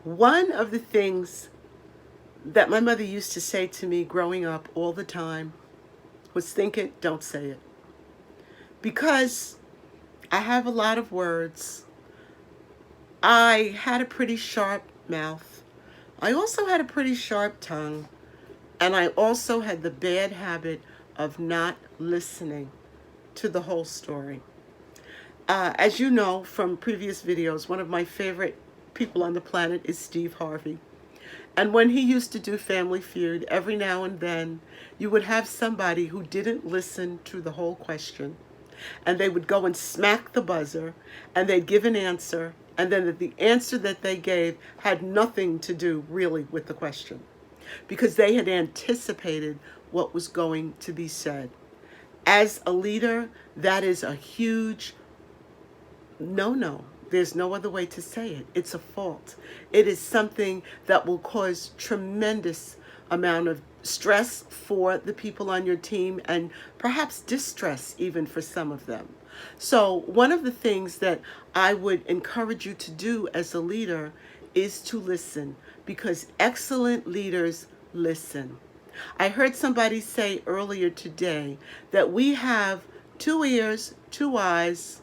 One of the things that my mother used to say to me growing up all the time was, think it, don't say it. Because I have a lot of words, I had a pretty sharp mouth. I also had a pretty sharp tongue. And I also had the bad habit of not listening to the whole story. As you know from previous videos, one of my favorite people on the planet is Steve Harvey. And when he used to do Family Feud, every now and then you would have somebody who didn't listen to the whole question. And they would go and smack the buzzer, and they'd give an answer, and then the answer that they gave had nothing to do really with the question, because they had anticipated what was going to be said. As a leader, that is a huge no. There's no other way to say it. It's a fault. It is something that will cause tremendous amount of stress for the people on your team, and perhaps distress even for some of them. So one of the things that I would encourage you to do as a leader is to listen, because excellent leaders listen. I heard somebody say earlier today that we have 2 ears, 2 eyes,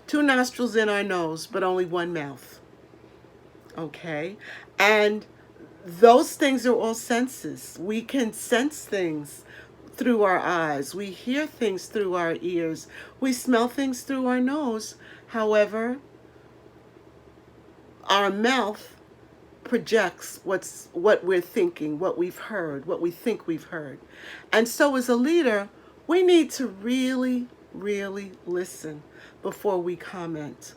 2 nostrils in our nose, but only 1 mouth. Okay? And those things are all senses. We can sense things through our eyes. We hear things through our ears. We smell things through our nose. However, our mouth projects what we're thinking, what we've heard, what we think we've heard. And so as a leader, we need to really listen before we comment.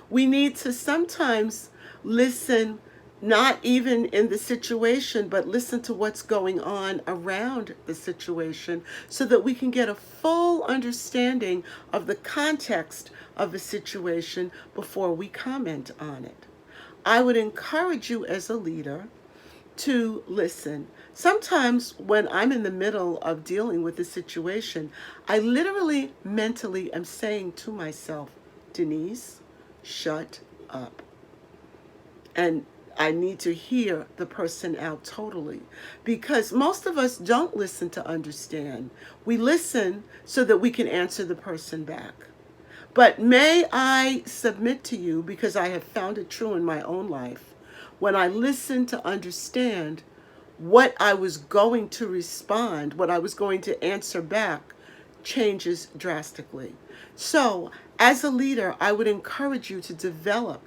We need to sometimes listen, not even in the situation, but listen to what's going on around the situation, so that we can get a full understanding of the context of a situation before we comment on it. I would encourage you as a leader to listen. Sometimes when I'm in the middle of dealing with a situation, I literally mentally am saying to myself, Denise, shut up. And I need to hear the person out totally, because most of us don't listen to understand. We listen so that we can answer the person back. But may I submit to you, because I have found it true in my own life, when I listen to understand, what I was going to respond, what I was going to answer back, changes drastically. So, as a leader, I would encourage you to develop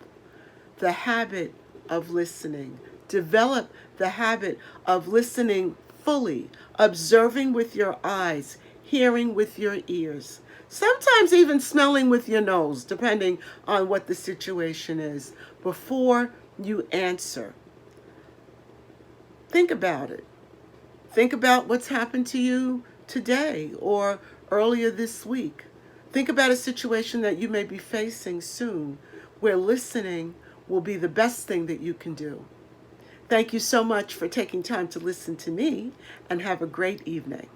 the habit of listening. Develop the habit of listening fully, observing with your eyes, hearing with your ears, sometimes even smelling with your nose, depending on what the situation is, before you answer. Think about it. Think about what's happened to you today or earlier this week. Think about a situation that you may be facing soon, where listening will be the best thing that you can do. Thank you so much for taking time to listen to me, and have a great evening.